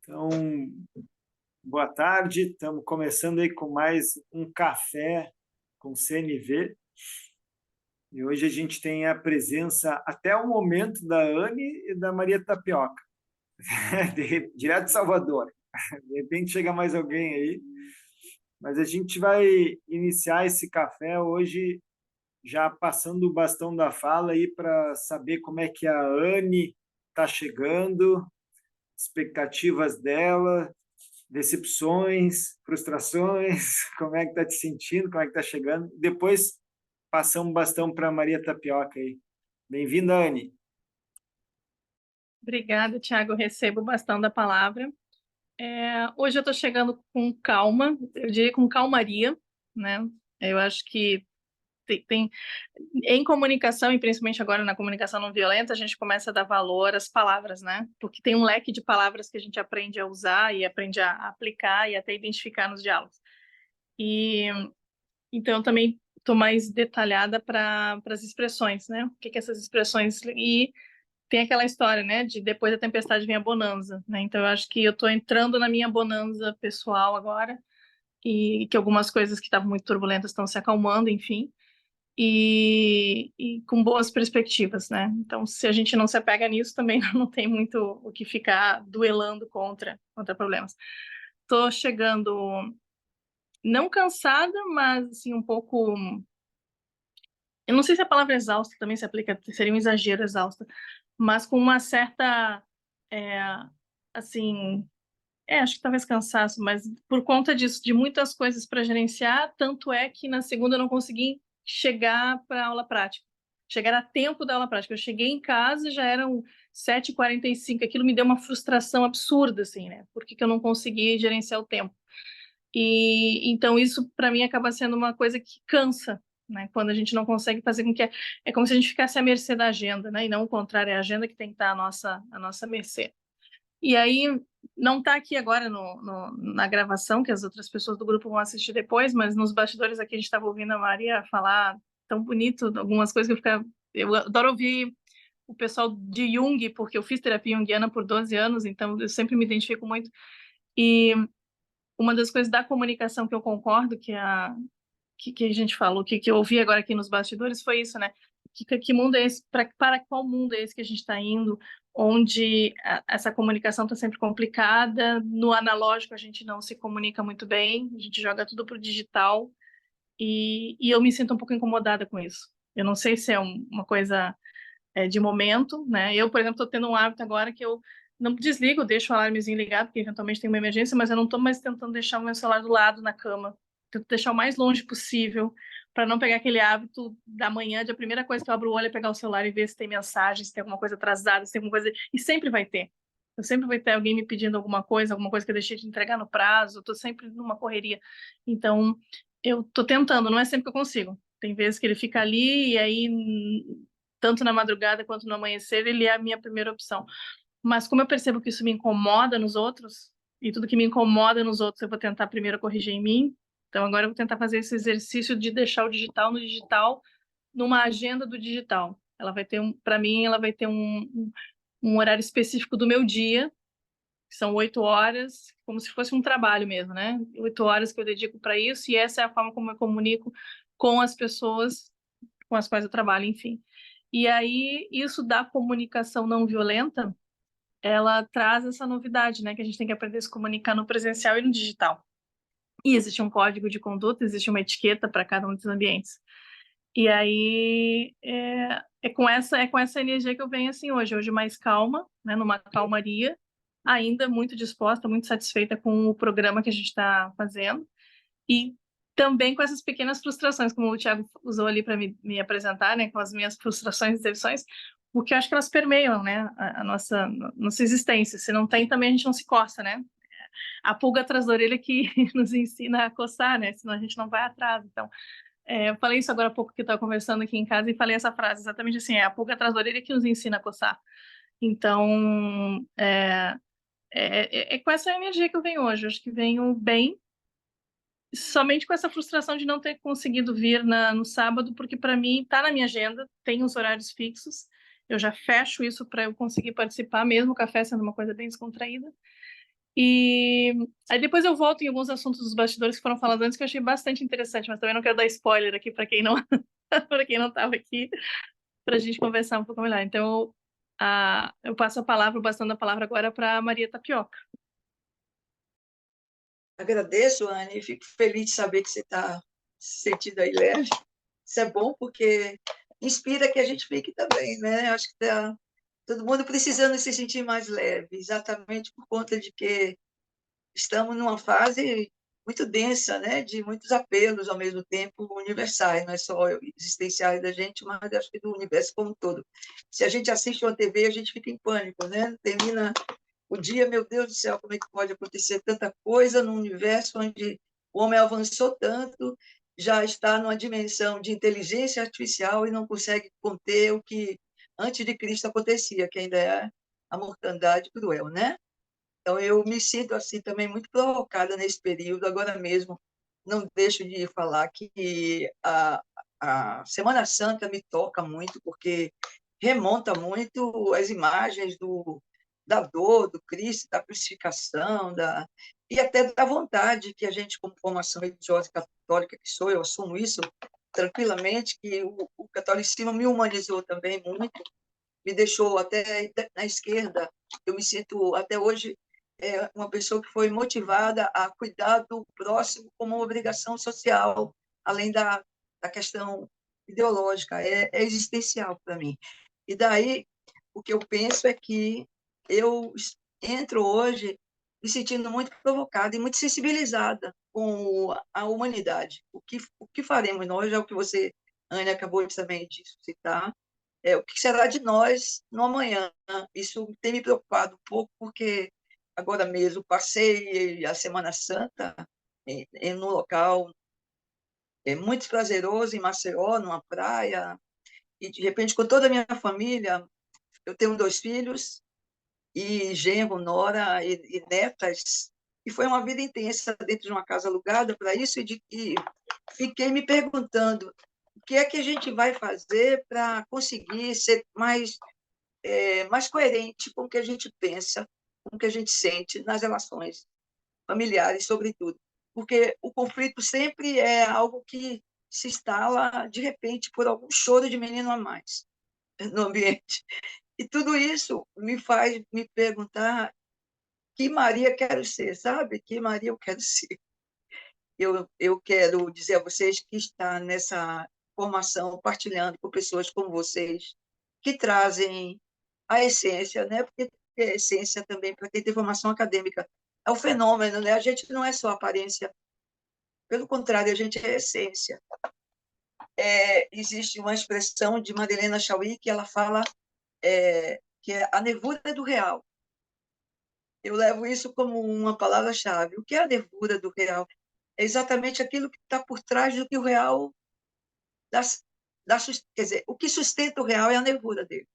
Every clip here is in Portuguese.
Então, boa tarde, estamos começando aí com mais um café com CNV. E hoje a gente tem a presença, até o momento, da Anne e da Maria Tapioca, direto de Salvador. De repente chega mais alguém aí. Mas a gente vai iniciar esse café hoje já passando o bastão da fala aí para saber como é que a Anne está chegando, expectativas dela, decepções, frustrações, como é que está te sentindo, como é que está chegando. Depois passamos o bastão para a Maria Tapioca aí. Bem-vinda, Anne. Obrigada, Tiago. Eu recebo o bastão da palavra. Hoje eu estou chegando com calma, eu diria com calmaria, né? Eu acho que em comunicação, e principalmente agora na comunicação não violenta, a gente começa a dar valor às palavras, né? Porque tem um leque de palavras que a gente aprende a usar e aprende a aplicar e até identificar nos diálogos. E então eu também estou mais detalhada para as expressões, né? O que essas expressões... E tem aquela história, né, de depois da tempestade vem a bonança, né? Então eu acho que eu estou entrando na minha bonança pessoal agora e que algumas coisas que estavam muito turbulentas estão se acalmando, enfim, e com boas perspectivas, né? Então se a gente não se apega nisso, também não tem muito o que ficar duelando contra problemas. Estou chegando não cansada, mas assim um pouco, eu não sei se a palavra exausta também se aplica, seria um exagero exausta, mas com uma certa, é, assim, acho que talvez cansaço, mas por conta disso, de muitas coisas para gerenciar, tanto é que na segunda eu não consegui chegar para a aula prática, chegar a tempo da aula prática. Eu cheguei em casa e já eram 7h45, aquilo me deu uma frustração absurda, assim, né? Por que eu não consegui gerenciar o tempo? E então isso para mim acaba sendo uma coisa que cansa, né? Quando a gente não consegue fazer com que é como se a gente ficasse à mercê da agenda, né? E não o contrário, é a agenda que tem que estar à nossa mercê. E aí não está aqui agora na gravação, que as outras pessoas do grupo vão assistir depois, mas nos bastidores aqui a gente estava ouvindo a Maria falar tão bonito algumas coisas que eu adoro ouvir o pessoal de Jung, porque eu fiz terapia junguiana por 12 anos, então eu sempre me identifico muito. E uma das coisas da comunicação que eu concordo que a gente falou, que eu ouvi agora aqui nos bastidores foi isso, né? Que mundo é esse? Para qual mundo é esse que a gente está indo? Onde essa comunicação está sempre complicada, no analógico a gente não se comunica muito bem, a gente joga tudo para o digital e eu me sinto um pouco incomodada com isso. Eu não sei se é uma coisa de momento, né? Eu, por exemplo, estou tendo um hábito agora que eu não desligo, deixo o alarmezinho ligado, porque eventualmente tem uma emergência, mas eu não estou mais tentando deixar o meu celular do lado na cama. Tento deixar o mais longe possível, para não pegar aquele hábito da manhã, de a primeira coisa que eu abro o olho é pegar o celular e ver se tem mensagem, se tem alguma coisa atrasada, se tem alguma coisa... E sempre vai ter. Eu sempre vai ter alguém me pedindo alguma coisa que eu deixei de entregar no prazo, eu estou sempre numa correria. Então, eu estou tentando, não é sempre que eu consigo. Tem vezes que ele fica ali e aí tanto na madrugada quanto no amanhecer, ele é a minha primeira opção. Mas como eu percebo que isso me incomoda nos outros, e tudo que me incomoda nos outros eu vou tentar primeiro corrigir em mim, então agora eu vou tentar fazer esse exercício de deixar o digital no digital, numa agenda do digital. Ela vai ter para mim, ela vai ter um horário específico do meu dia, que são 8 horas, como se fosse um trabalho mesmo, né? 8 horas que eu dedico para isso, e essa é a forma como eu comunico com as pessoas com as quais eu trabalho, enfim. E aí, isso da comunicação não violenta, ela traz essa novidade, né? Que a gente tem que aprender a se comunicar no presencial e no digital. E existe um código de conduta, existe uma etiqueta para cada um dos ambientes. E aí, é com essa energia que eu venho assim hoje mais calma, né? Numa calmaria, ainda muito disposta, muito satisfeita com o programa que a gente está fazendo. E também com essas pequenas frustrações, como o Thiago usou ali para me apresentar, né, com as minhas frustrações e decepções, porque eu acho que elas permeiam, né, a nossa existência. Se não tem, também a gente não se coça, né? A pulga atrás da orelha que nos ensina a coçar, né? Senão a gente não vai atrás. Então, eu falei isso agora há pouco que eu estava conversando aqui em casa e falei essa frase exatamente assim: é a pulga atrás da orelha que nos ensina a coçar. Então, é com essa energia que eu venho hoje. Eu acho que venho bem, somente com essa frustração de não ter conseguido vir no sábado, porque para mim está na minha agenda, tem os horários fixos, eu já fecho isso para eu conseguir participar, mesmo o café sendo uma coisa bem descontraída. E aí depois eu volto em alguns assuntos dos bastidores que foram falados antes, que eu achei bastante interessante, mas também não quero dar spoiler aqui para quem não para quem não estava aqui, para a gente conversar um pouco melhor. Então, eu passo a palavra, bastando a palavra agora para a Maria Tapioca. Agradeço, Anne, e fico feliz de saber que você está se sentindo aí leve. Isso é bom porque inspira que a gente fique também, né? Acho que está todo mundo precisando se sentir mais leve, exatamente por conta de que estamos numa fase muito densa, né? De muitos apelos ao mesmo tempo universais, não é só existenciais da gente, mas acho que do universo como um todo. Se a gente assiste uma TV, a gente fica em pânico, né? Termina o dia, meu Deus do céu, como é que pode acontecer tanta coisa no universo onde o homem avançou tanto, já está numa dimensão de inteligência artificial e não consegue conter o que antes de Cristo acontecia, que ainda é a mortandade cruel, né? Então, eu me sinto assim também muito provocada nesse período. Agora mesmo, não deixo de falar que a Semana Santa me toca muito, porque remonta muito as imagens da dor do Cristo, da crucificação, e até da vontade que a gente, como formação religiosa católica que sou, eu assumo isso tranquilamente, que o catolicismo me humanizou também muito, me deixou até na esquerda. Eu me sinto até hoje uma pessoa que foi motivada a cuidar do próximo como uma obrigação social, além da questão ideológica, é existencial para mim. E daí, o que eu penso é que eu entro hoje me sentindo muito provocada e muito sensibilizada com a humanidade. O que faremos nós, é o que você, Anne, acabou também de citar, o que será de nós no amanhã. Isso tem me preocupado um pouco, porque agora mesmo passei a Semana Santa em um local muito prazeroso, em Maceió, numa praia, e de repente, com toda a minha família, eu tenho 2 filhos, e genro, nora e netas, e foi uma vida intensa dentro de uma casa alugada para isso, e fiquei me perguntando o que é que a gente vai fazer para conseguir ser mais coerente com o que a gente pensa, com o que a gente sente nas relações familiares, sobretudo. Porque o conflito sempre é algo que se instala, de repente, por algum choro de menino a mais no ambiente. E tudo isso me faz me perguntar que Maria quero ser, sabe? Que Maria eu quero ser. Eu quero dizer a vocês que está nessa formação, partilhando com pessoas como vocês, que trazem a essência, né? Porque a essência também, para quem tem formação acadêmica, é o fenômeno, né? A gente não é só aparência, pelo contrário, a gente é essência. Existe uma expressão de Madeleine Chauí que ela fala que é a nervura do real. Eu levo isso como uma palavra-chave. O que é a nervura do real? É exatamente aquilo que está por trás do que o real quer dizer, o que sustenta o real é a nervura dele.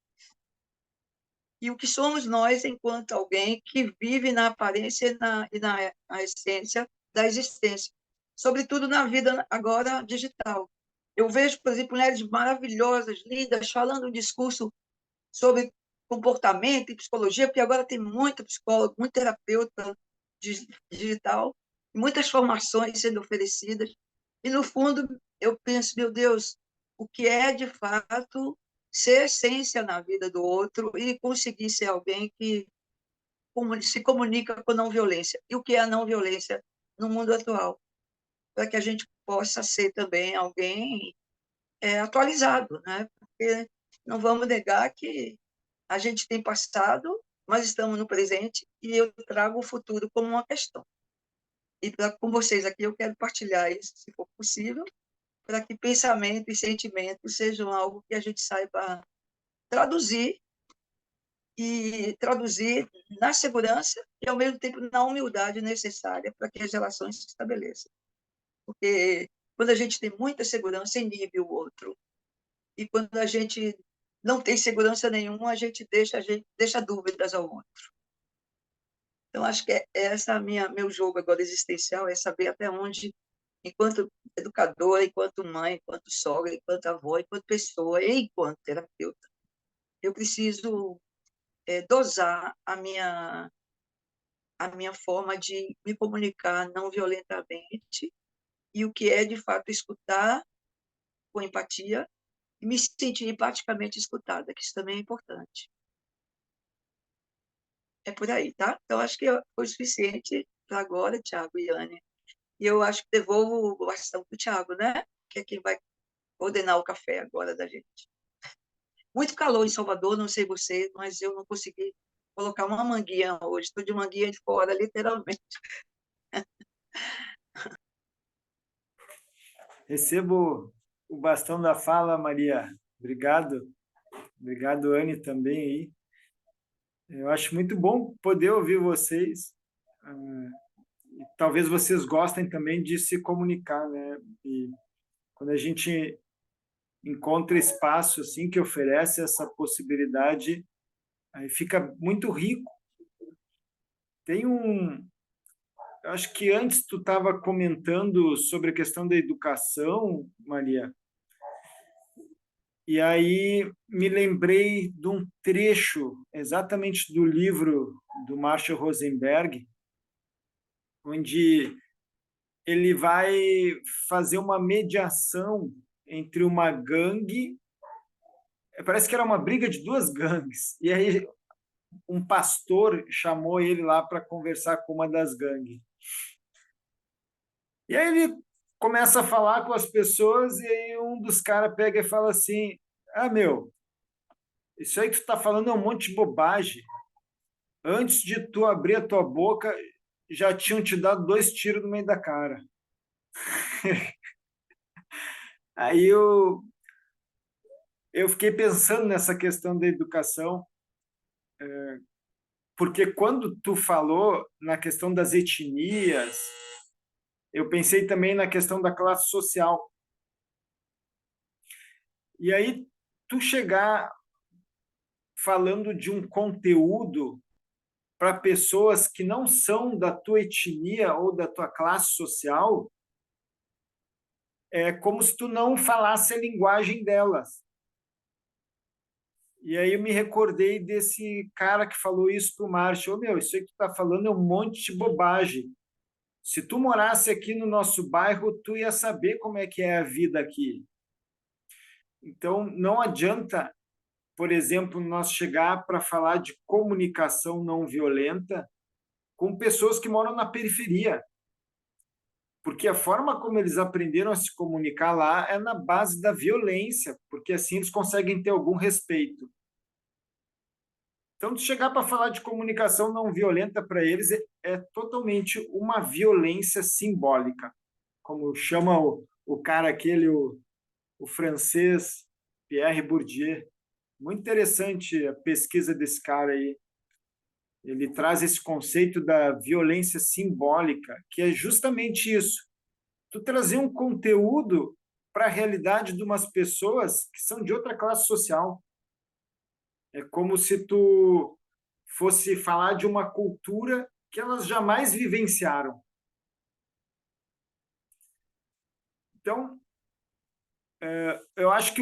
E o que somos nós enquanto alguém que vive na aparência na essência da existência, sobretudo na vida agora digital. Eu vejo, por exemplo, mulheres maravilhosas, lindas, falando um discurso sobre comportamento e psicologia, porque agora tem muito psicólogo, muito terapeuta digital, muitas formações sendo oferecidas, e no fundo eu penso, meu Deus, o que é de fato ser essência na vida do outro e conseguir ser alguém que se comunica com não violência. E o que é a não violência no mundo atual? Para que a gente possa ser também alguém atualizado, né? Porque não vamos negar que a gente tem passado, mas estamos no presente, e eu trago o futuro como uma questão. E com vocês aqui eu quero partilhar isso, se for possível, para que pensamento e sentimento sejam algo que a gente saiba traduzir, e traduzir na segurança e, ao mesmo tempo, na humildade necessária para que as relações se estabeleçam. Porque quando a gente tem muita segurança, inibe o outro. E quando a gente não tem segurança nenhuma, a gente deixa dúvidas ao outro. Então, acho que essa meu jogo agora existencial, é saber até onde, enquanto educadora, enquanto mãe, enquanto sogra, enquanto avó, enquanto pessoa e enquanto terapeuta, eu preciso dosar a minha forma de me comunicar não violentamente e o que é, de fato, escutar com empatia e me sentir empaticamente escutada, que isso também é importante. É por aí, tá? Então, acho que foi suficiente para agora, Tiago e Anne. E eu acho que devolvo o bastão para o Tiago, né? Que é quem vai ordenar o café agora da gente. Muito calor em Salvador, não sei você, mas eu não consegui colocar uma manguinha hoje. Estou de manguinha de fora, literalmente. Recebo o bastão da fala, Maria. Obrigado. Obrigado, Anne, também aí. Eu acho muito bom poder ouvir vocês. Talvez vocês gostem também de se comunicar, né? E quando a gente encontra espaço assim que oferece essa possibilidade, aí fica muito rico. Tem eu acho que antes tu estava comentando sobre a questão da educação, Maria, e aí me lembrei de um trecho exatamente do livro do Marshall Rosenberg, onde ele vai fazer uma mediação entre uma gangue, parece que era uma briga de duas gangues, e aí um pastor chamou ele lá para conversar com uma das gangues. E aí ele começa a falar com as pessoas e aí um dos caras pega e fala assim: ah, meu, isso aí que tu está falando é um monte de bobagem. Antes de tu abrir a tua boca, já tinham te dado 2 tiros no meio da cara. Aí eu fiquei pensando nessa questão da educação, porque quando tu falou na questão das etnias, eu pensei também na questão da classe social. E aí tu chegar falando de um conteúdo para pessoas que não são da tua etnia ou da tua classe social, é como se tu não falasse a linguagem delas. E aí eu me recordei desse cara que falou isso para o Marshall: meu, isso aí que tu está falando é um monte de bobagem. Se tu morasse aqui no nosso bairro, tu ia saber como é que é a vida aqui. Então, não adianta, por exemplo, nós chegar para falar de comunicação não violenta com pessoas que moram na periferia, porque a forma como eles aprenderam a se comunicar lá é na base da violência, porque assim eles conseguem ter algum respeito. Então, de chegar para falar de comunicação não violenta para eles é totalmente uma violência simbólica, como chama o cara aquele, o francês Pierre Bourdieu. Muito interessante a pesquisa desse cara aí. Ele traz esse conceito da violência simbólica, que é justamente isso. Tu trazer um conteúdo para a realidade de umas pessoas que são de outra classe social. É como se tu fosse falar de uma cultura que elas jamais vivenciaram. Então, eu acho que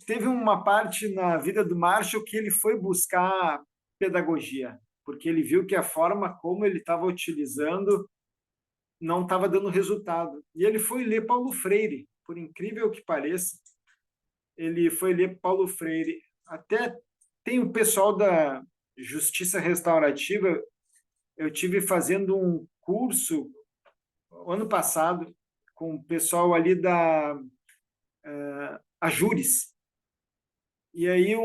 teve uma parte na vida do Marshall que ele foi buscar pedagogia, porque ele viu que a forma como ele estava utilizando não estava dando resultado. E ele foi ler Paulo Freire, por incrível que pareça. Ele foi ler Paulo Freire. Até tem o pessoal da Justiça Restaurativa. Eu tive fazendo um curso ano passado com o pessoal ali da Ajures. E aí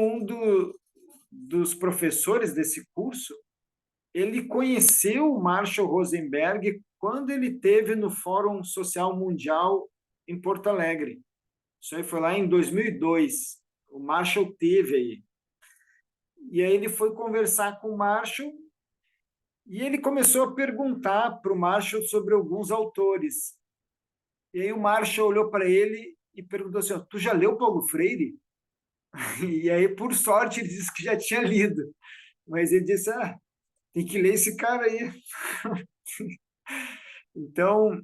dos professores desse curso, ele conheceu o Marshall Rosenberg quando ele teve no Fórum Social Mundial em Porto Alegre. Isso aí foi lá em 2002. O Marshall teve aí. E aí ele foi conversar com o Marshall e ele começou a perguntar para o Marshall sobre alguns autores. E aí o Marshall olhou para ele e perguntou assim: tu já leu Paulo Freire? E aí, por sorte, ele disse que já tinha lido. Mas ele disse: tem que ler esse cara aí. Então,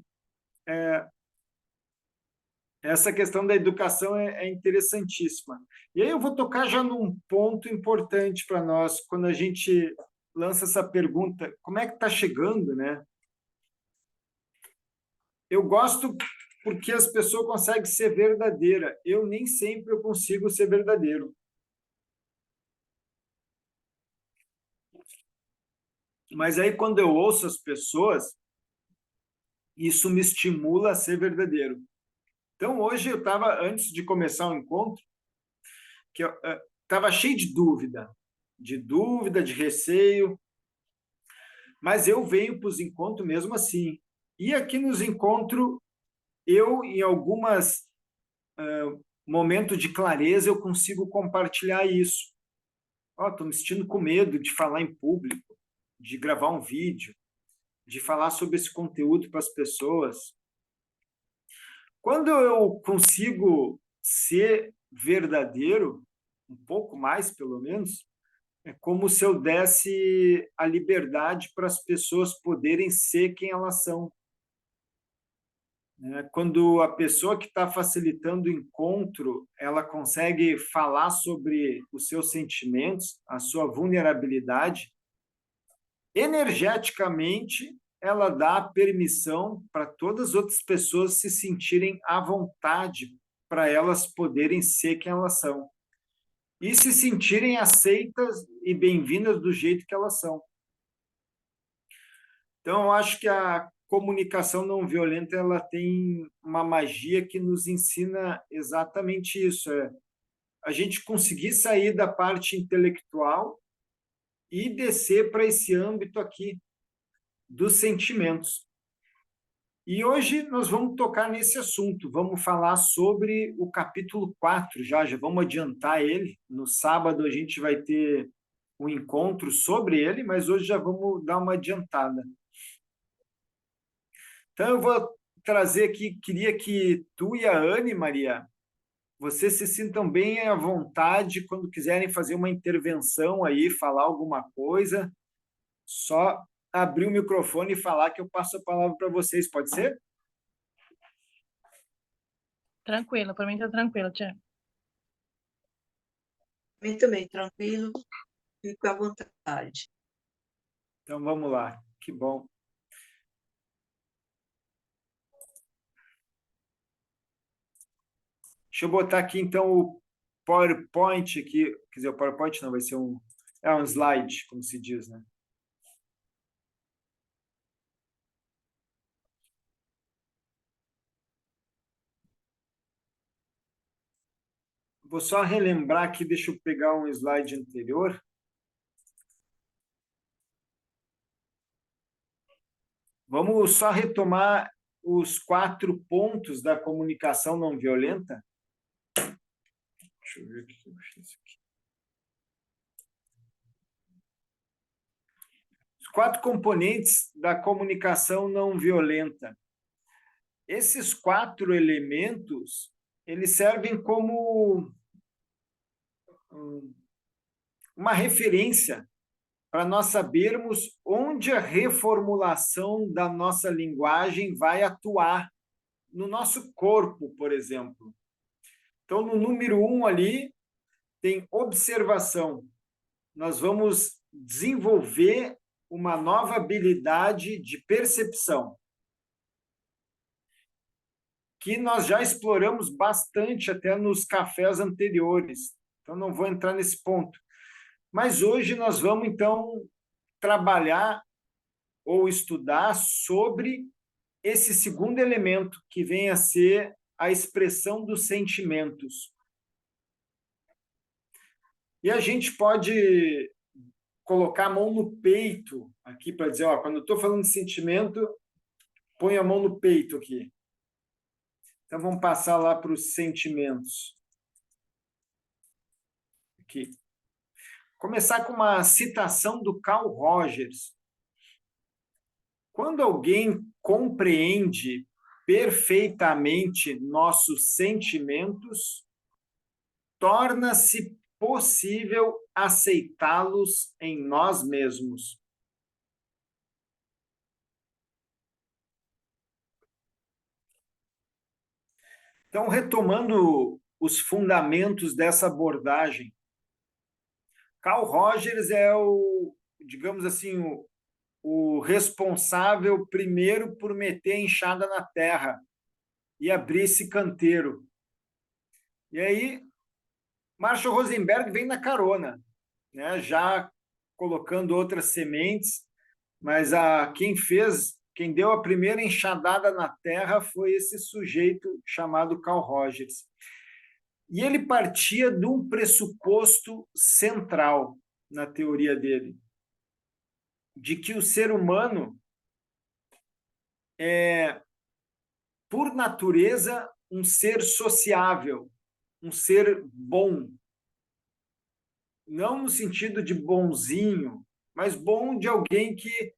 essa questão da educação é interessantíssima. E aí eu vou tocar já num ponto importante para nós, quando a gente lança essa pergunta, como é que está chegando, né? Eu gosto porque as pessoas conseguem ser verdadeira. Eu nem sempre eu consigo ser verdadeiro. Mas aí, quando eu ouço as pessoas, isso me estimula a ser verdadeiro. Então, hoje eu estava, antes de começar o encontro, que eu estava cheio de dúvida, de receio, mas eu venho para os encontros mesmo assim. E aqui nos encontros, eu, em algumas momentos de clareza, eu consigo compartilhar isso. Estou me sentindo com medo de falar em público, de gravar um vídeo, de falar sobre esse conteúdo para as pessoas. Quando eu consigo ser verdadeiro, um pouco mais pelo menos, é como se eu desse a liberdade para as pessoas poderem ser quem elas são. Quando a pessoa que está facilitando o encontro, ela consegue falar sobre os seus sentimentos, a sua vulnerabilidade, energeticamente, ela dá permissão para todas as outras pessoas se sentirem à vontade para elas poderem ser quem elas são e se sentirem aceitas e bem-vindas do jeito que elas são. Então, eu acho que a comunicação não violenta ela tem uma magia que nos ensina exatamente isso, a gente conseguir sair da parte intelectual e descer para esse âmbito aqui dos sentimentos. E hoje nós vamos tocar nesse assunto, vamos falar sobre o capítulo 4, já vamos adiantar ele. No sábado a gente vai ter um encontro sobre ele, mas hoje já vamos dar uma adiantada. Então eu vou trazer aqui, queria que tu e a Anne, Maria, vocês se sintam bem à vontade quando quiserem fazer uma intervenção aí, falar alguma coisa, só abrir o microfone e falar que eu passo a palavra para vocês, pode ser? Tranquilo, para mim tá tranquilo, Tia. Para mim também, tranquilo, fico à vontade. Então vamos lá, que bom. Deixa eu botar aqui então o PowerPoint aqui, quer dizer, o PowerPoint não, vai ser um slide, como se diz, né? Vou só relembrar aqui, deixa eu pegar um slide anterior. Vamos só retomar os 4 pontos da comunicação não violenta. Deixa eu ver o que eu achei isso aqui. Os 4 componentes da comunicação não violenta. Esses 4 elementos, eles servem como uma referência para nós sabermos onde a reformulação da nossa linguagem vai atuar no nosso corpo, por exemplo. Então, no número 1 ali, tem observação. Nós vamos desenvolver uma nova habilidade de percepção, que nós já exploramos bastante até nos cafés anteriores. Então, não vou entrar nesse ponto. Mas hoje nós vamos, então, trabalhar ou estudar sobre esse segundo elemento, que vem a ser a expressão dos sentimentos. E a gente pode colocar a mão no peito aqui para dizer, quando eu estou falando de sentimento, põe a mão no peito aqui. Então, vamos passar lá para os sentimentos. Aqui. Começar com uma citação do Carl Rogers. Quando alguém compreende perfeitamente nossos sentimentos, torna-se possível aceitá-los em nós mesmos. Então, retomando os fundamentos dessa abordagem, Carl Rogers é digamos assim, o responsável primeiro por meter a enxada na terra e abrir esse canteiro. E aí, Marshall Rosenberg vem na carona, né? Já colocando outras sementes, mas quem deu a primeira enxadada na terra foi esse sujeito chamado Carl Rogers. E ele partia de um pressuposto central na teoria dele, de que o ser humano é, por natureza, um ser sociável, um ser bom. Não no sentido de bonzinho, mas bom de alguém que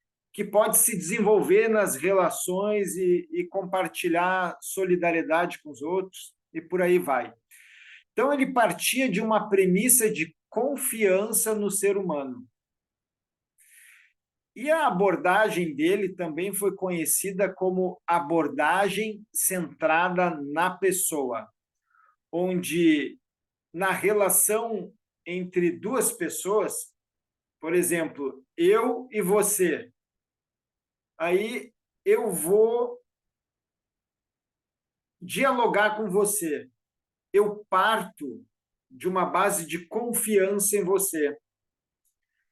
pode se desenvolver nas relações e compartilhar solidariedade com os outros, e por aí vai. Então, ele partia de uma premissa de confiança no ser humano. E a abordagem dele também foi conhecida como abordagem centrada na pessoa, onde na relação entre duas pessoas, por exemplo, eu e você, aí eu vou dialogar com você, eu parto de uma base de confiança em você.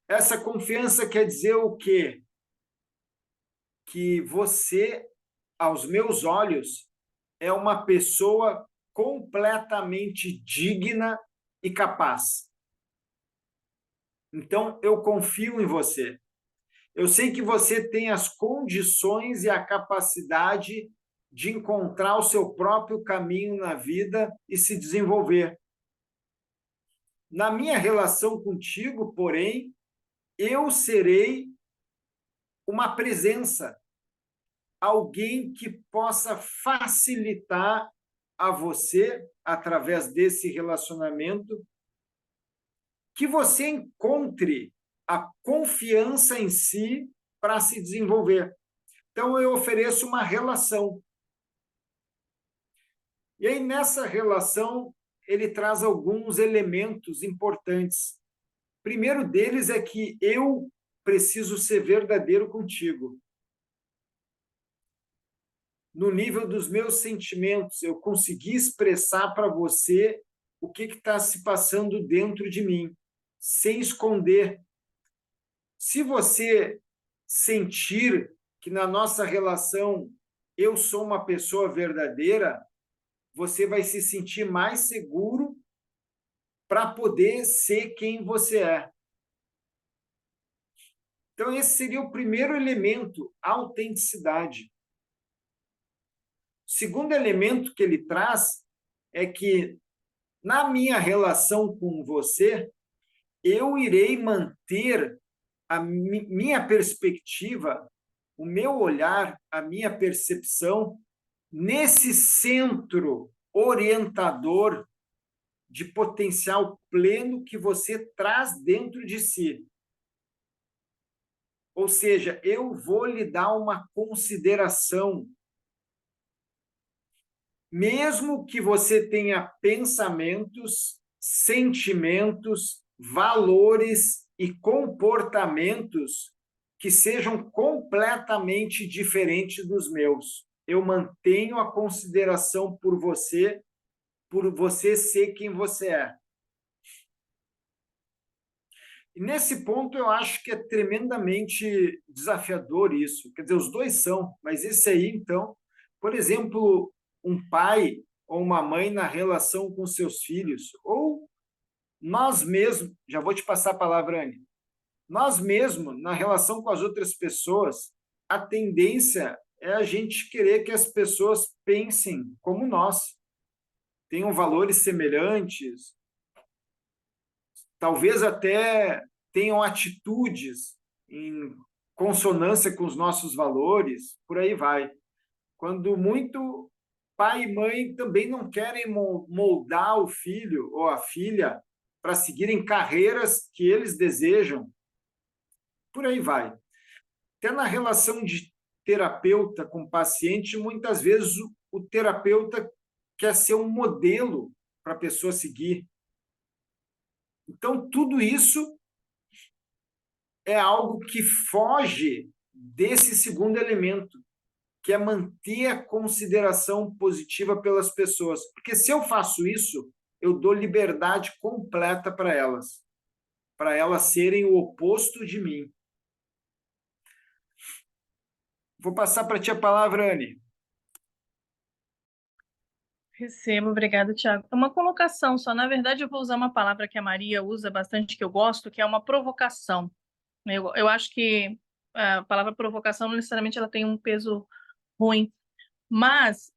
Essa confiança quer dizer o quê? Que você, aos meus olhos, é uma pessoa completamente digna e capaz. Então, eu confio em você. Eu sei que você tem as condições e a capacidade de encontrar o seu próprio caminho na vida e se desenvolver. Na minha relação contigo, porém, eu serei uma presença, alguém que possa facilitar a você, através desse relacionamento, que você encontre a confiança em si para se desenvolver. Então, eu ofereço uma relação. E aí, nessa relação, ele traz alguns elementos importantes. O primeiro deles é que eu preciso ser verdadeiro contigo. No nível dos meus sentimentos, eu consegui expressar para você o que está se passando dentro de mim, sem esconder. Se você sentir que na nossa relação eu sou uma pessoa verdadeira, você vai se sentir mais seguro para poder ser quem você é. Então, esse seria o primeiro elemento, a autenticidade. O segundo elemento que ele traz é que, na minha relação com você, eu irei manter a minha perspectiva, o meu olhar, a minha percepção nesse centro orientador de potencial pleno que você traz dentro de si. Ou seja, eu vou lhe dar uma consideração. Mesmo que você tenha pensamentos, sentimentos, valores e comportamentos que sejam completamente diferentes dos meus. Eu mantenho a consideração por você ser quem você é. E nesse ponto eu acho que é tremendamente desafiador isso. Quer dizer, os dois são, mas esse aí, então, por exemplo, um pai ou uma mãe na relação com seus filhos, ou nós mesmos, já vou te passar a palavra, Anne, nós mesmos, na relação com as outras pessoas, a tendência é a gente querer que as pessoas pensem como nós, tenham valores semelhantes, talvez até tenham atitudes em consonância com os nossos valores, por aí vai. Quando muito pai e mãe também não querem moldar o filho ou a filha para seguirem carreiras que eles desejam, por aí vai. Até na relação de terapeuta com paciente, muitas vezes o terapeuta quer ser um modelo para a pessoa seguir. Então, tudo isso é algo que foge desse segundo elemento, que é manter a consideração positiva pelas pessoas. Porque se eu faço isso, eu dou liberdade completa para elas serem o oposto de mim. Vou passar para ti a palavra, Anne. Recebo, obrigada, Tiago. É uma colocação só. Na verdade, eu vou usar uma palavra que a Maria usa bastante, que eu gosto, que é uma provocação. Eu acho que a palavra provocação não necessariamente ela tem um peso ruim, mas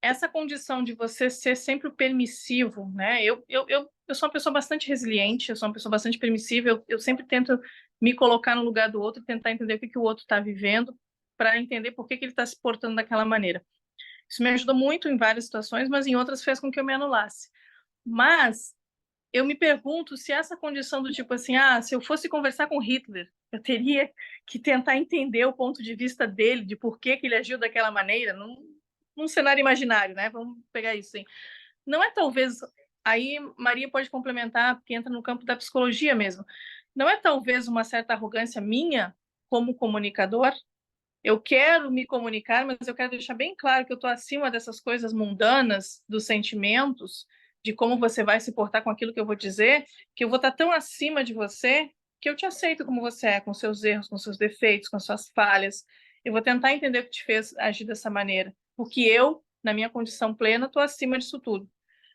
essa condição de você ser sempre o permissivo, né? Eu sou uma pessoa bastante resiliente, eu sou uma pessoa bastante permissiva, eu sempre tento me colocar no lugar do outro, tentar entender o que o outro está vivendo, para entender por que ele está se portando daquela maneira. Isso me ajudou muito em várias situações, mas em outras fez com que eu me anulasse. Mas eu me pergunto se essa condição do tipo assim, se eu fosse conversar com Hitler, eu teria que tentar entender o ponto de vista dele, de por que ele agiu daquela maneira, num cenário imaginário, né? Vamos pegar isso, hein? Não é talvez, aí Maria pode complementar, porque entra no campo da psicologia mesmo. Não é talvez uma certa arrogância minha como comunicador? Eu quero me comunicar, mas eu quero deixar bem claro que eu estou acima dessas coisas mundanas, dos sentimentos, de como você vai se portar com aquilo que eu vou dizer, que eu vou estar tão acima de você que eu te aceito como você é, com seus erros, com seus defeitos, com suas falhas. Eu vou tentar entender o que te fez agir dessa maneira, porque eu, na minha condição plena, estou acima disso tudo.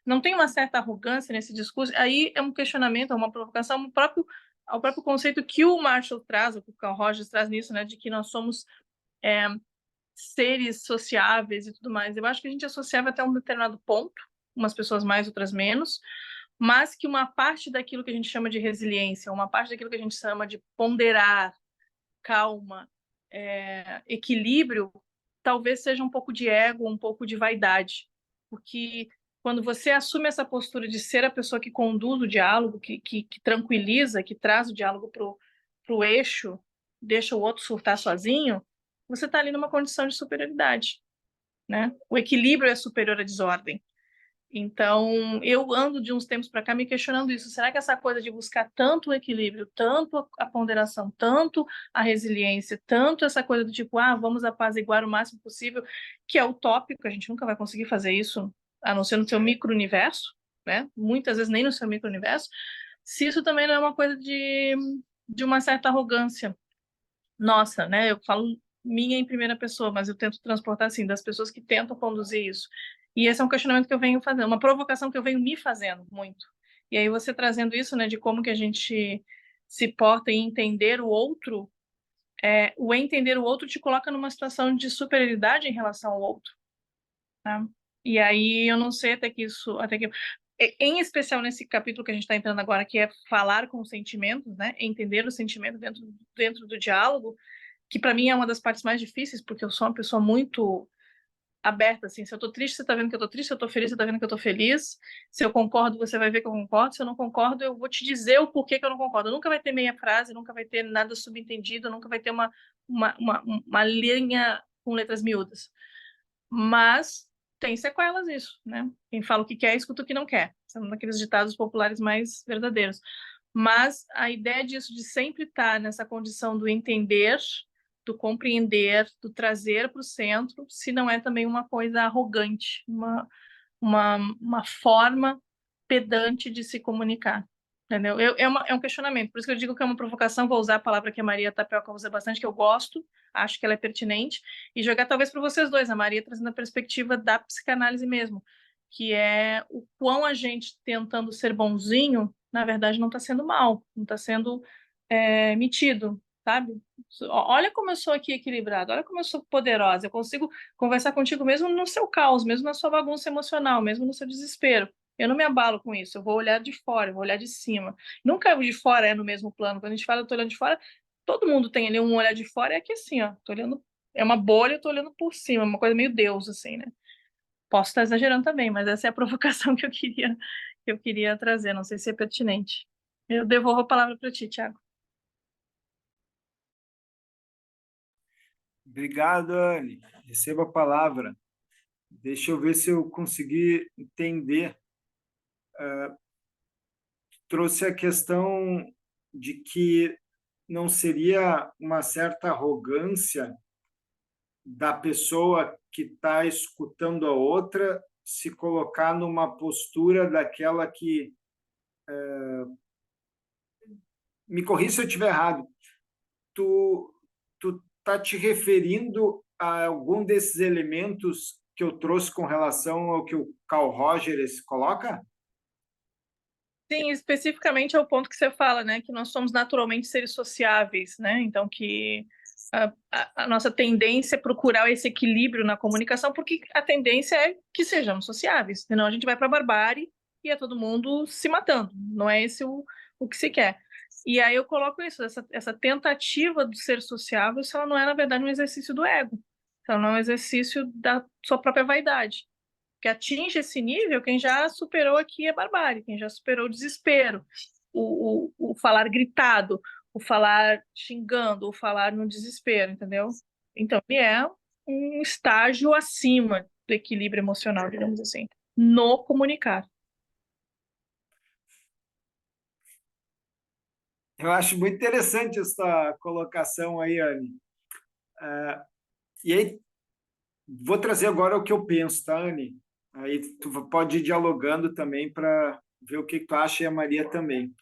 Não tem uma certa arrogância nesse discurso? Aí é um questionamento, é uma provocação ao próprio conceito que o Marshall traz, o que o Carl Rogers traz nisso, né, de que nós somos seres sociáveis e tudo mais. Eu acho que a gente é sociável até um determinado ponto, umas pessoas mais, outras menos, mas que uma parte daquilo que a gente chama de resiliência, uma parte daquilo que a gente chama de ponderar, calma, equilíbrio, talvez seja um pouco de ego, um pouco de vaidade, porque quando você assume essa postura de ser a pessoa que conduz o diálogo, que tranquiliza, que traz o diálogo para o eixo, deixa o outro surtar sozinho, você está ali numa condição de superioridade, né? O equilíbrio é superior à desordem. Então, eu ando de uns tempos para cá me questionando isso. Será que essa coisa de buscar tanto o equilíbrio, tanto a ponderação, tanto a resiliência, tanto essa coisa do tipo, vamos apaziguar o máximo possível, que é utópico, a gente nunca vai conseguir fazer isso, a não ser no seu micro-universo, né? Muitas vezes nem no seu micro-universo. Se isso também não é uma coisa de uma certa arrogância nossa, né? Eu falo minha em primeira pessoa, mas eu tento transportar assim das pessoas que tentam conduzir isso. E esse é um questionamento que eu venho fazendo, uma provocação que eu venho me fazendo muito. E aí você trazendo isso, né, de como que a gente se porta em entender o outro, o entender o outro te coloca numa situação de superioridade em relação ao outro, tá? E aí eu não sei até que em especial nesse capítulo que a gente está entrando agora, que é falar com os sentimentos, né? Entender o sentimento dentro do diálogo, que para mim é uma das partes mais difíceis, porque eu sou uma pessoa muito aberta, assim, se eu tô triste, você tá vendo que eu tô triste, se eu tô feliz, você tá vendo que eu tô feliz, se eu concordo, você vai ver que eu concordo, se eu não concordo, eu vou te dizer o porquê que eu não concordo. Nunca vai ter meia frase, nunca vai ter nada subentendido, nunca vai ter uma linha com letras miúdas. Mas tem sequelas isso, né? Quem fala o que quer, escuta o que não quer. São daqueles ditados populares mais verdadeiros. Mas a ideia disso, de sempre estar nessa condição do entender, do compreender, do trazer para o centro, se não é também uma coisa arrogante, uma forma pedante de se comunicar. Entendeu? É um questionamento, por isso que eu digo que é uma provocação. Vou usar a palavra que a Maria Tapioca usa bastante, que eu gosto, acho que ela é pertinente, e jogar talvez para vocês dois, a Maria trazendo a perspectiva da psicanálise mesmo, que é o quão a gente tentando ser bonzinho, na verdade não está sendo mal, não está sendo metido, sabe? Olha como eu sou aqui equilibrado, olha como eu sou poderosa, eu consigo conversar contigo mesmo no seu caos, mesmo na sua bagunça emocional, mesmo no seu desespero. Eu não me abalo com isso, eu vou olhar de fora, eu vou olhar de cima. Nunca o de fora é no mesmo plano. Quando a gente fala, eu tô olhando de fora, todo mundo tem ali um olhar de fora, é aqui assim, ó, tô olhando, é uma bolha, eu tô olhando por cima, uma coisa meio Deus, assim, né? Posso estar exagerando também, mas essa é a provocação que eu queria trazer, não sei se é pertinente. Eu devolvo a palavra para ti, Thiago. Obrigado, Anne. Receba a palavra. Deixa eu ver se eu consegui entender. Trouxe a questão de que não seria uma certa arrogância da pessoa que está escutando a outra se colocar numa postura daquela que... Me corrija se eu estiver errado. Tu tá te referindo a algum desses elementos que eu trouxe com relação ao que o Carl Rogers coloca? Sim, especificamente é o ponto que você fala, né? Que nós somos naturalmente seres sociáveis, né? Então, que a nossa tendência é procurar esse equilíbrio na comunicação, porque a tendência é que sejamos sociáveis, senão a gente vai para a barbárie e é todo mundo se matando. Não é esse o que se quer. E aí eu coloco isso, essa tentativa do ser sociável, se ela não é, na verdade, um exercício do ego, se ela não é um exercício da sua própria vaidade. Que atinge esse nível quem já superou aqui a barbárie, quem já superou o desespero, o falar gritado, o falar xingando, o falar no desespero, entendeu? Então, ele é um estágio acima do equilíbrio emocional, digamos assim, no comunicar. Eu acho muito interessante essa colocação aí, Anne. E aí, vou trazer agora o que eu penso, tá, Anne? Aí tu pode ir dialogando também para ver o que tu acha e a Maria também.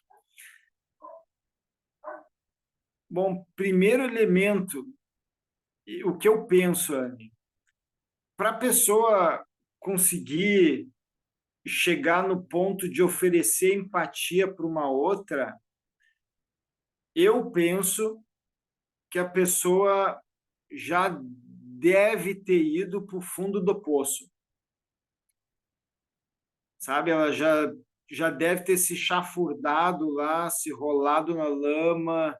Bom, primeiro elemento, o que eu penso, Anne, para a pessoa conseguir chegar no ponto de oferecer empatia para uma outra, eu penso que a pessoa já deve ter ido para o fundo do poço, sabe? Ela já deve ter se chafurdado lá, se rolado na lama,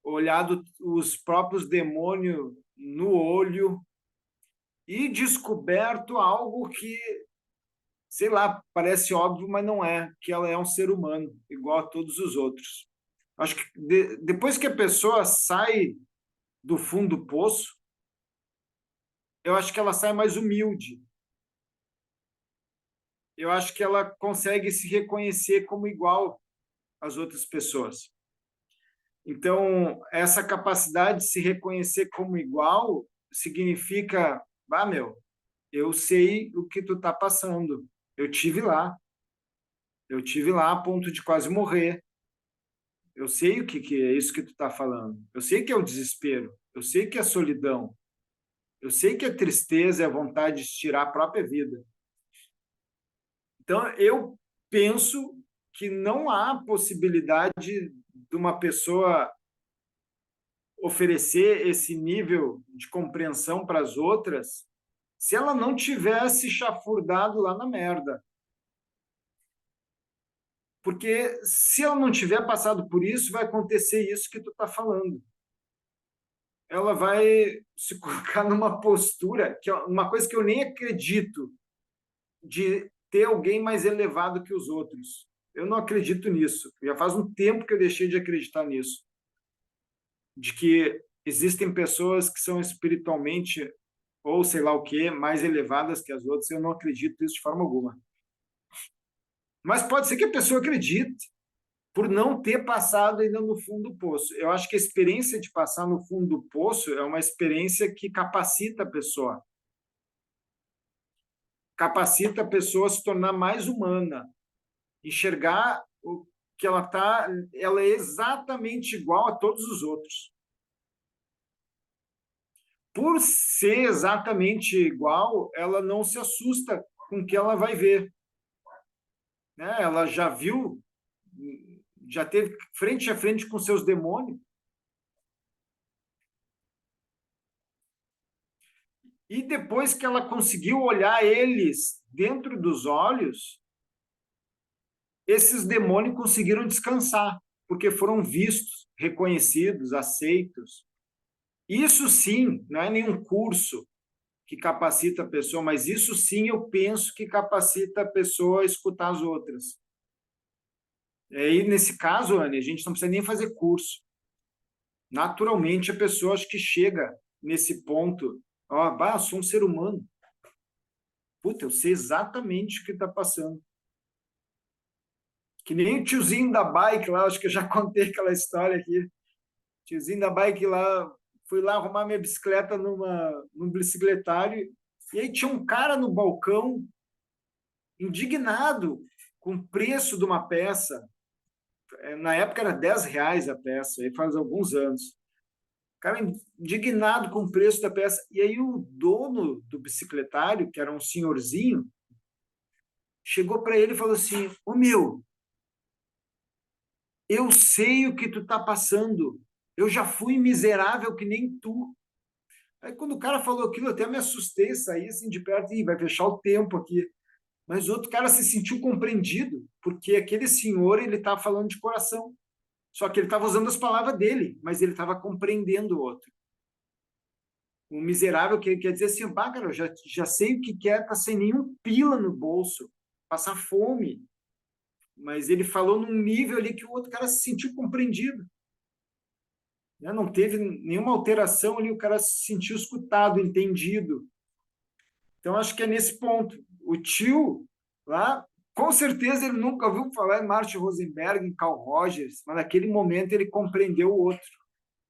olhado os próprios demônios no olho e descoberto algo que, sei lá, parece óbvio, mas não é, que ela é um ser humano, igual a todos os outros. Acho que depois que a pessoa sai do fundo do poço, eu acho que ela sai mais humilde. Eu acho que ela consegue se reconhecer como igual às outras pessoas. Então, essa capacidade de se reconhecer como igual significa, meu, eu sei o que tu está passando. Eu tive lá. Eu tive lá a ponto de quase morrer. Eu sei o que é isso que tu está falando. Eu sei que é o desespero. Eu sei que é a solidão. Eu sei que a tristeza é a vontade de tirar a própria vida. Então, eu penso que não há possibilidade de uma pessoa oferecer esse nível de compreensão para as outras se ela não tivesse chafurdado lá na merda. Porque se ela não tiver passado por isso, vai acontecer isso que tu está falando. Ela vai se colocar numa postura, que é uma coisa que eu nem acredito, de ter alguém mais elevado que os outros. Eu não acredito nisso. Já faz um tempo que eu deixei de acreditar nisso. De que existem pessoas que são espiritualmente, ou sei lá o que, mais elevadas que as outras. Eu não acredito nisso de forma alguma. Mas pode ser que a pessoa acredite, por não ter passado ainda no fundo do poço. Eu acho que a experiência de passar no fundo do poço é uma experiência que capacita a pessoa. Capacita a pessoa a se tornar mais humana, enxergar o que ela é exatamente igual a todos os outros. Por ser exatamente igual, ela não se assusta com o que ela vai ver. Né? Ela já viu, já teve frente a frente com seus demônios. E depois que ela conseguiu olhar eles dentro dos olhos, esses demônios conseguiram descansar, porque foram vistos, reconhecidos, aceitos. Isso sim, não é nenhum curso que capacita a pessoa, mas isso sim eu penso que capacita a pessoa a escutar as outras. E aí, nesse caso, Anne, a gente não precisa nem fazer curso. Naturalmente, a pessoa acho que chega nesse ponto, sou um ser humano. Puta, eu sei exatamente o que está passando. Que nem o tiozinho da bike lá, acho que eu já contei aquela história aqui. Tiozinho da bike lá, fui lá arrumar minha bicicleta num bicicletário, e aí tinha um cara no balcão, indignado com o preço de uma peça. Na época era R$ 10 a peça, aí faz alguns anos. O cara indignado com o preço da peça. E aí o dono do bicicletário, que era um senhorzinho, chegou para ele e falou assim: Ô meu, eu sei o que tu tá passando. Eu já fui miserável que nem tu. Aí quando o cara falou aquilo, eu até me assustei, saí assim de perto e vai fechar o tempo aqui. Mas o outro cara se sentiu compreendido, porque aquele senhor, ele estava falando de coração. Só que ele estava usando as palavras dele, mas ele estava compreendendo o outro. O miserável que quer dizer assim, bah, cara, eu já sei o que é estar sem nenhum pila no bolso, passar fome. Mas ele falou num nível ali que o outro cara se sentiu compreendido. Né? Não teve nenhuma alteração ali, o cara se sentiu escutado, entendido. Então, acho que é nesse ponto. O tio lá, com certeza ele nunca ouviu falar em Martin Rosenberg, em Carl Rogers, mas naquele momento ele compreendeu o outro,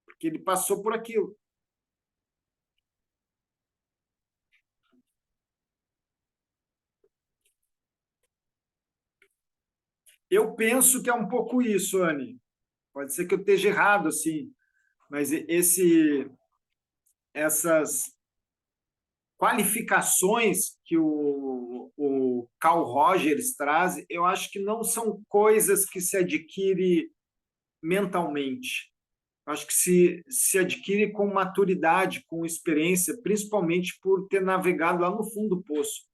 porque ele passou por aquilo. Eu penso que é um pouco isso, Anne. Pode ser que eu esteja errado, assim, mas essas qualificações que o Carl Rogers traz, eu acho que não são coisas que se adquire mentalmente. Eu acho que se adquire com maturidade, com experiência, principalmente por ter navegado lá no fundo do poço.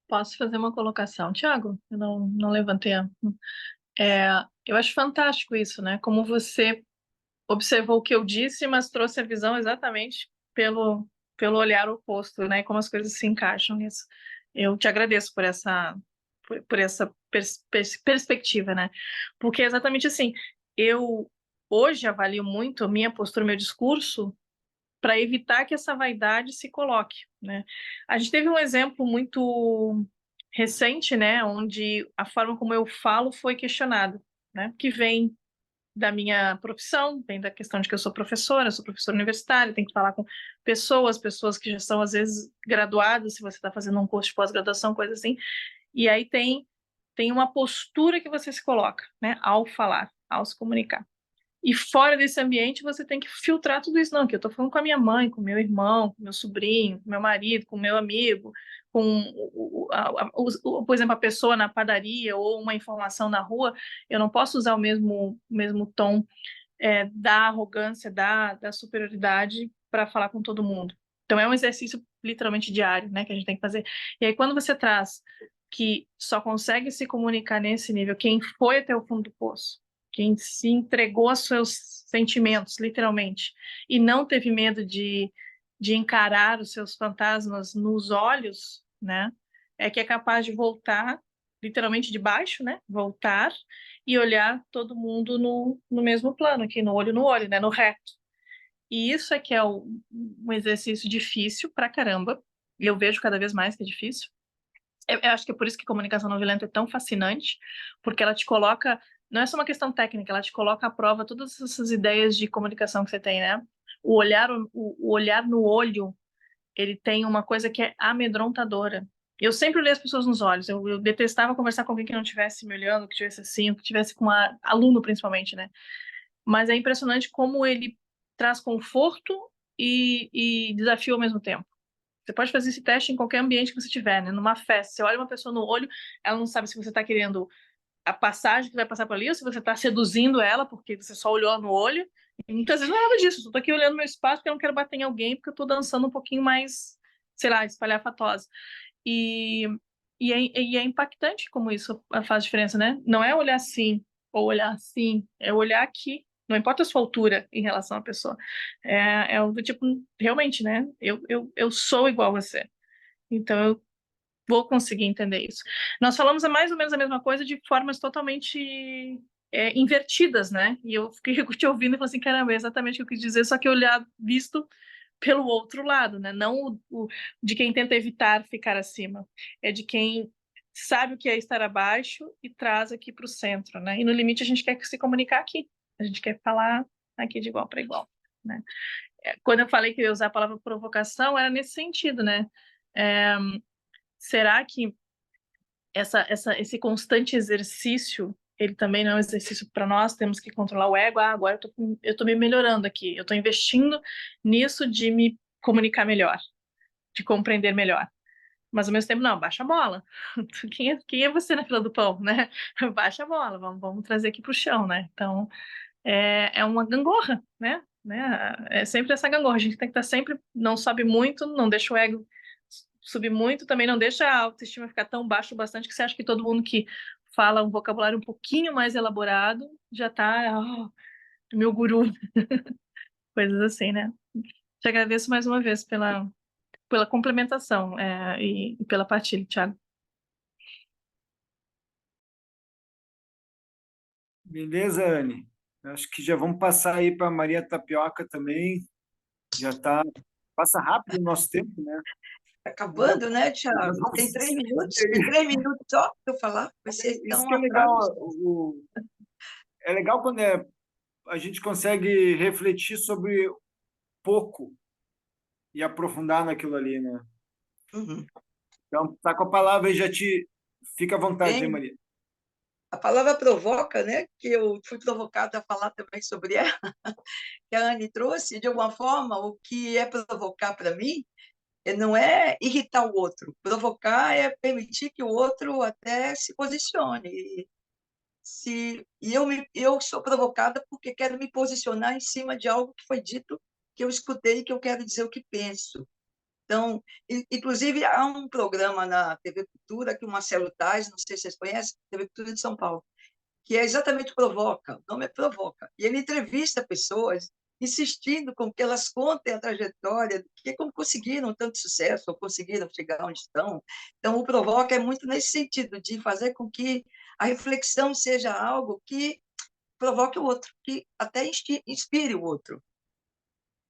Posso fazer uma colocação, Tiago? Eu não levantei a... É, eu acho fantástico isso, né? Como você observou o que eu disse, mas trouxe a visão exatamente pelo olhar oposto, né? Como as coisas se encaixam nisso. Eu te agradeço por essa perspectiva, né? Porque é exatamente assim, eu hoje avalio muito a minha postura, meu discurso, para evitar que essa vaidade se coloque, né? A gente teve um exemplo muito recente, né, onde a forma como eu falo foi questionada, né? Que vem da minha profissão, vem da questão de que eu sou professora universitária, tenho que falar com pessoas que já são, às vezes, graduadas, se você está fazendo um curso de pós-graduação, coisa assim, e aí tem uma postura que você se coloca, né, ao falar, ao se comunicar. E fora desse ambiente, você tem que filtrar tudo isso. Não, que eu estou falando com a minha mãe, com meu irmão, com meu sobrinho, com meu marido, com meu amigo, com, por exemplo, a pessoa na padaria ou uma informação na rua, eu não posso usar o mesmo tom da arrogância, da superioridade para falar com todo mundo. Então, é um exercício literalmente diário, né, que a gente tem que fazer. E aí, quando você traz que só consegue se comunicar nesse nível quem foi até o fundo do poço, quem se entregou aos seus sentimentos, literalmente, e não teve medo de encarar os seus fantasmas nos olhos, né, é que é capaz de voltar, literalmente de baixo, né, voltar e olhar todo mundo no mesmo plano, aqui no olho, né, no reto. E isso é que é um exercício difícil pra caramba, e eu vejo cada vez mais que é difícil. Eu acho que é por isso que comunicação não violenta é tão fascinante, porque ela te coloca, não é só uma questão técnica, ela te coloca à prova todas essas ideias de comunicação que você tem, né? O olhar no olho, ele tem uma coisa que é amedrontadora. Eu sempre olhei as pessoas nos olhos, eu detestava conversar com alguém que não estivesse me olhando, que estivesse assim, que estivesse com aluno principalmente, né? Mas é impressionante como ele traz conforto e desafio ao mesmo tempo. Você pode fazer esse teste em qualquer ambiente que você tiver, né? Numa festa, você olha uma pessoa no olho, ela não sabe se você está querendo a passagem que vai passar por ali ou se você está seduzindo ela porque você só olhou no olho. E muitas vezes não é nada disso. Eu estou aqui olhando meu espaço porque eu não quero bater em alguém, porque eu estou dançando um pouquinho mais, sei lá, espalhafatosa. E, e é impactante como isso faz diferença, né? Não é olhar assim ou olhar assim, é olhar aqui. Não importa a sua altura em relação à pessoa. É o do tipo, realmente, né? Eu sou igual a você. Então, eu vou conseguir entender isso. Nós falamos mais ou menos a mesma coisa de formas totalmente invertidas, né? E eu fiquei te ouvindo e falei assim, caramba, é exatamente o que eu quis dizer, só que visto pelo outro lado, né? Não de quem tenta evitar ficar acima, é de quem sabe o que é estar abaixo e traz aqui para o centro, né? E no limite a gente quer se comunicar aqui, a gente quer falar aqui de igual para igual, né? Quando eu falei que eu ia usar a palavra provocação, era nesse sentido, né? Será que esse constante exercício, ele também não é um exercício para nós, temos que controlar o ego. Agora eu estou me melhorando aqui, eu estou investindo nisso de me comunicar melhor, de compreender melhor. Mas ao mesmo tempo, não, baixa a bola. Quem é você na fila do pão, né? Baixa a bola, vamos trazer aqui para o chão, né? Então, é uma gangorra, né? É sempre essa gangorra. A gente tem que estar sempre, não sobe muito, não deixa o ego subir muito, também não deixa a autoestima ficar tão baixo bastante que você acha que todo mundo que fala um vocabulário um pouquinho mais elaborado já está, meu guru, coisas assim, né? Te agradeço mais uma vez pela complementação e pela partilha, Thiago. Beleza, Anne? Acho que já vamos passar aí para Maria Tapioca também. Já está. Passa rápido o nosso tempo, né? Tá acabando, né, Thiago? Tem 3 minutos, tem 3 minutos só para eu falar. Vai ser Isso tão que é legal. atraso. É legal quando a gente consegue refletir sobre pouco e aprofundar naquilo ali, né? Uhum. Então, tá com a palavra e já te fica à vontade, hein, Bem, Maria? a palavra provoca, né? Que eu fui provocada a falar também sobre ela, que a Anne trouxe, de alguma forma, o que é provocar para mim não é irritar o outro. Provocar é permitir que o outro até se posicione. Eu sou provocada porque quero me posicionar em cima de algo que foi dito, que eu escutei, que eu quero dizer o que penso. Então, inclusive, há um programa na TV Cultura que o Marcelo Tais, não sei se vocês conhecem, TV Cultura de São Paulo, que é exatamente Provoca, o nome é Provoca. E ele entrevista pessoas insistindo com que elas contem a trajetória, que como conseguiram tanto sucesso, ou conseguiram chegar onde estão. Então, o Provoca é muito nesse sentido, de fazer com que a reflexão seja algo que provoque o outro, que até inspire o outro.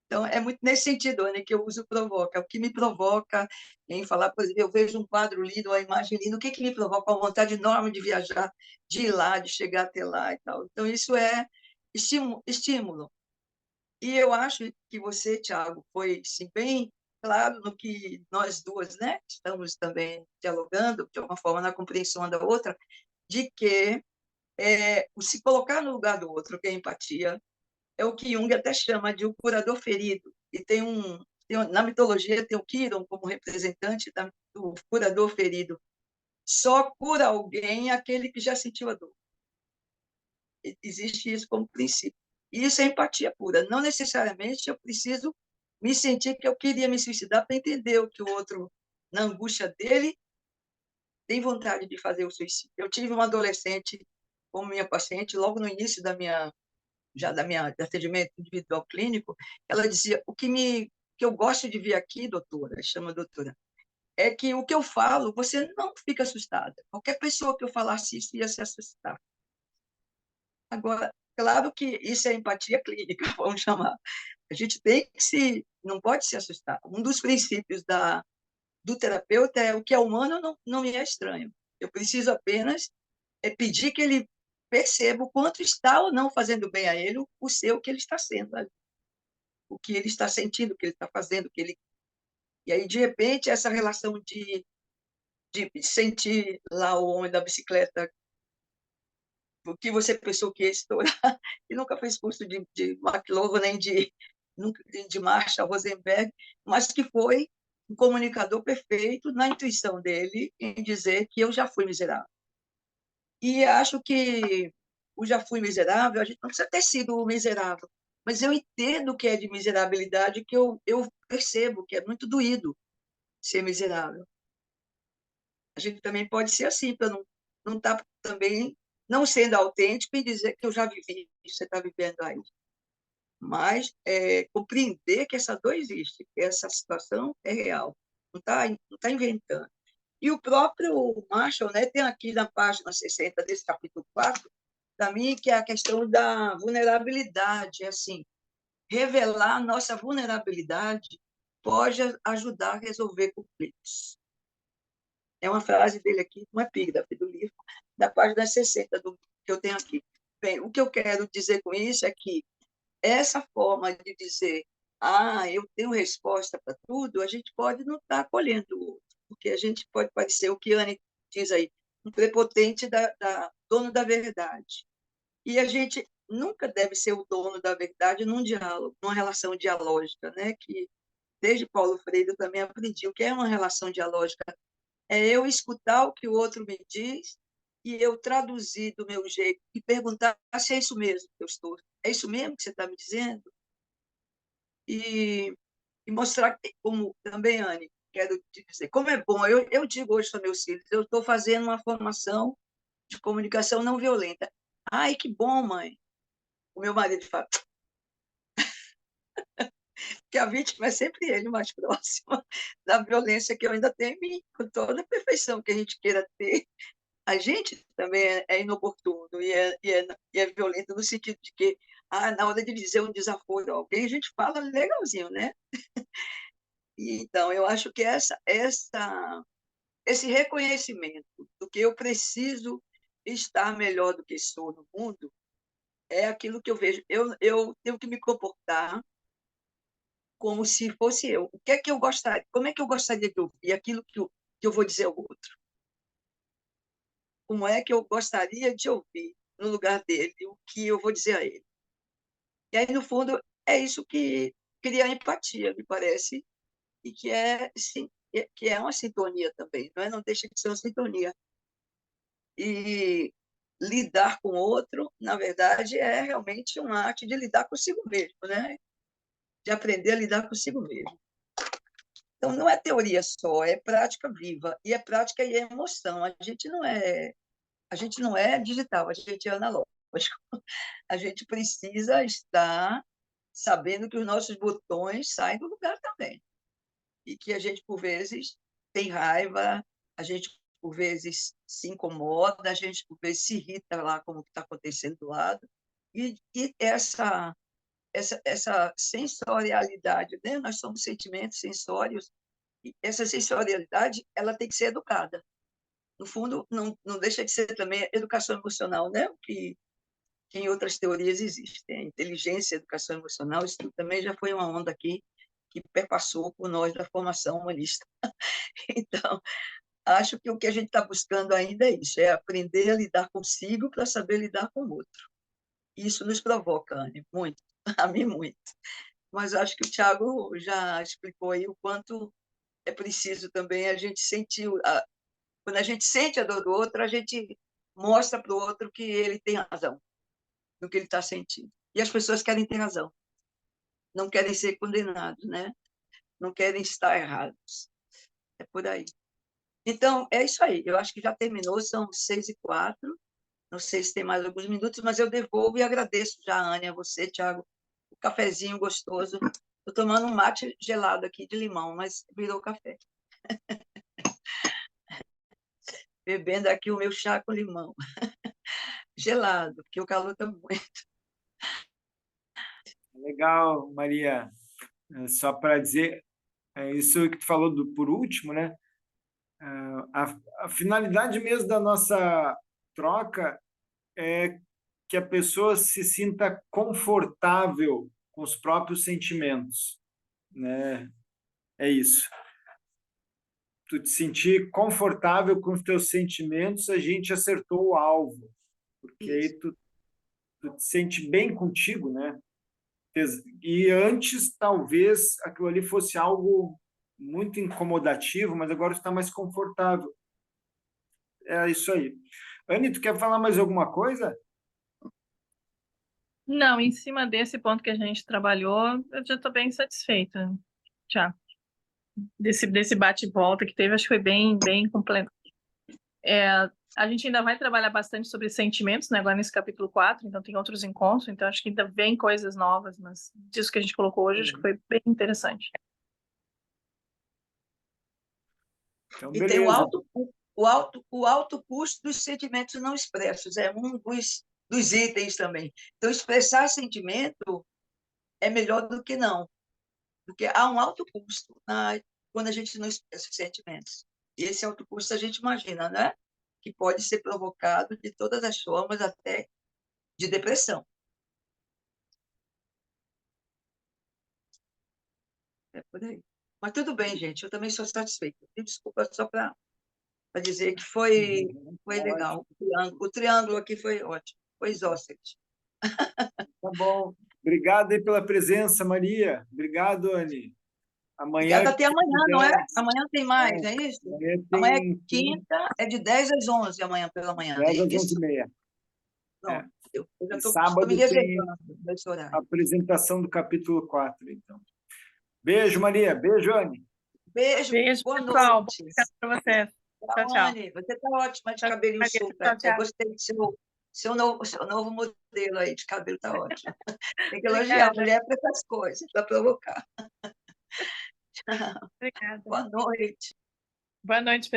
Então, é muito nesse sentido, Ana, que eu uso provoca. O que me provoca em falar, por exemplo, eu vejo um quadro lindo, uma imagem linda, o que me provoca? Uma vontade enorme de viajar, de ir lá, de chegar até lá e tal. Então, isso é estímulo. E eu acho que você, Thiago, foi sim, bem claro no que nós duas, né, estamos também dialogando, de alguma forma, na compreensão uma da outra, de que o se colocar no lugar do outro, que é empatia, é o que Jung até chama de o curador ferido. E na mitologia tem o Quiron como representante do curador ferido. Só cura alguém aquele que já sentiu a dor. Existe isso como princípio. E isso é empatia pura. Não necessariamente eu preciso me sentir que eu queria me suicidar para entender o que o outro, na angústia dele, tem vontade de fazer o suicídio. Eu tive uma adolescente como minha paciente logo no início da minha atendimento individual clínico, ela dizia: que eu gosto de ver aqui, doutora, chama doutora, é que o que eu falo, você não fica assustada. Qualquer pessoa que eu falasse isso ia se assustar. Agora, claro que isso é empatia clínica, vamos chamar. A gente não pode se assustar. Um dos princípios do terapeuta é o que é humano não me é estranho. Eu preciso apenas pedir que ele perceba o quanto está ou não fazendo bem a ele o seu que ele está sendo, o que ele está sentindo, o que ele está fazendo, e aí de repente essa relação de sentir lá o homem da bicicleta, o que você pensou que ia estourar, e nunca fez curso de McLaren nem de Marshall Rosenberg, mas que foi um comunicador perfeito na intuição dele em dizer que eu já fui miserável. E acho que o já fui miserável, a gente não precisa ter sido miserável, mas eu entendo o que é de miserabilidade, que eu percebo que é muito doído ser miserável. A gente também pode ser assim, para não estar também não sendo autêntico e dizer que eu já vivi isso, você está vivendo aí. Mas compreender que essa dor existe, que essa situação é real, não tá inventando. E o próprio Marshall, né, tem aqui na página 60 desse capítulo 4, para mim, que é a questão da vulnerabilidade, assim, revelar nossa vulnerabilidade pode ajudar a resolver conflitos. É uma frase dele aqui, uma epígrafe do livro, da página 60 que eu tenho aqui. Bem, o que eu quero dizer com isso é que essa forma de dizer, eu tenho resposta para tudo, a gente pode não estar acolhendo o outro, porque a gente pode parecer o que a Anne diz aí, um prepotente dono da verdade. E a gente nunca deve ser o dono da verdade num diálogo, numa relação dialógica, né? Que desde Paulo Freire eu também aprendi o que é uma relação dialógica. É eu escutar o que o outro me diz e eu traduzir do meu jeito e perguntar se é isso mesmo que eu estou. É isso mesmo que você está me dizendo? E mostrar, como também, Anne, quero te dizer, como é bom, eu digo hoje para meus filhos, eu estou fazendo uma formação de comunicação não violenta. Ai, que bom, mãe. O meu marido fala que a vítima é sempre ele, mais próximo da violência que eu ainda tenho em mim, com toda a perfeição que a gente queira ter. A gente também é inoportuno e é violento no sentido de que, na hora de dizer um desaforo a alguém, a gente fala legalzinho, né? E, então, eu acho que esse reconhecimento do que eu preciso estar melhor do que sou no mundo é aquilo que eu vejo. Eu tenho que me comportar como se fosse eu. O que é que eu gostaria? Como é que eu gostaria de ouvir aquilo que eu vou dizer ao outro? Como é que eu gostaria de ouvir no lugar dele o que eu vou dizer a ele? E aí, no fundo, é isso que cria empatia, me parece, e que é uma sintonia também, não é? Não deixa de ser uma sintonia. E lidar com o outro, na verdade, é realmente uma arte de lidar consigo mesmo, né? De aprender a lidar consigo mesmo. Então, não é teoria só, é prática viva, e é prática e é emoção. A gente não é digital, a gente é analógico. A gente precisa estar sabendo que os nossos botões saem do lugar também. E que a gente, por vezes, tem raiva, a gente, por vezes, se incomoda, a gente, por vezes, se irrita lá com o que está acontecendo do lado. E essa sensorialidade, né? Nós somos sentimentos sensórios, e essa sensorialidade ela tem que ser educada. No fundo, não deixa de ser também educação emocional, né? Que em outras teorias existem. A inteligência, a educação emocional, isso também já foi uma onda aqui que perpassou por nós da formação humanista. Então, acho que o que a gente está buscando ainda é isso, é aprender a lidar consigo para saber lidar com o outro. Isso nos provoca, Anne, muito, a mim muito. Mas acho que o Tiago já explicou aí o quanto é preciso também a gente sentir, quando a gente sente a dor do outro, a gente mostra para o outro que ele tem razão no que ele está sentindo. E as pessoas querem ter razão, não querem ser condenados, né? Não querem estar errados. É por aí. Então, é isso aí. Eu acho que já terminou, são 6h04. Não sei se tem mais alguns minutos, mas eu devolvo e agradeço já, Anne, a você, Tiago, o cafezinho gostoso. Estou tomando um mate gelado aqui de limão, mas virou café. Bebendo aqui o meu chá com limão. Gelado, porque o calor está muito. Legal, Maria. Só para dizer, isso que tu falou por último, né? A finalidade mesmo da nossa troca é que a pessoa se sinta confortável com os próprios sentimentos, né? É isso. Tu te sentir confortável com os teus sentimentos, a gente acertou o alvo, porque aí tu te sente bem contigo, né? E antes, talvez, aquilo ali fosse algo muito incomodativo, mas agora está mais confortável. É isso aí. Anny, tu quer falar mais alguma coisa? Não, em cima desse ponto que a gente trabalhou, eu já estou bem satisfeita, já. Desse bate-volta que teve, acho que foi bem completo. A gente ainda vai trabalhar bastante sobre sentimentos, né, agora nesse capítulo 4, então tem outros encontros, então acho que ainda vem coisas novas, mas disso que a gente colocou hoje, acho que foi bem interessante. Então, E tem beleza. o alto custo dos sentimentos não expressos. É um dos dos itens também. Então, expressar sentimento é melhor do que não, porque há um alto custo quando a gente não expressa os sentimentos. E esse alto custo a gente imagina, né? Que pode ser provocado de todas as formas, até de depressão. É por aí. Mas tudo bem, gente, eu também sou satisfeita. Desculpa só para dizer que foi legal. O triângulo aqui foi ótimo, foi isósceles. Tá bom. Obrigado aí pela presença, Maria. Obrigado, Anne. Amanhã, Obrigada, até amanhã, não é? quiser, Amanhã tem mais, é isso? amanhã Amanhã é tem quinta, é de 10 às 11, amanhã pela manhã, 10 é às isso? 11h30. É. Pronto, eu já E estou me sábado tem reservando nesse horário. a apresentação do capítulo 4, então. Beijo, Maria. Beijo, Anne. Beijo, Beijo, boa pessoal. Bom noite. descanso para vocês. Tchau, tchau. Anne, você está ótima de cabelinho Maria, solto. tchau, Eu tchau. gostei do seu novo modelo aí de cabelo, está ótimo. Tem que elogiar a Obrigada. mulher para essas coisas, para provocar. Obrigada. Boa noite. Boa noite, pessoal.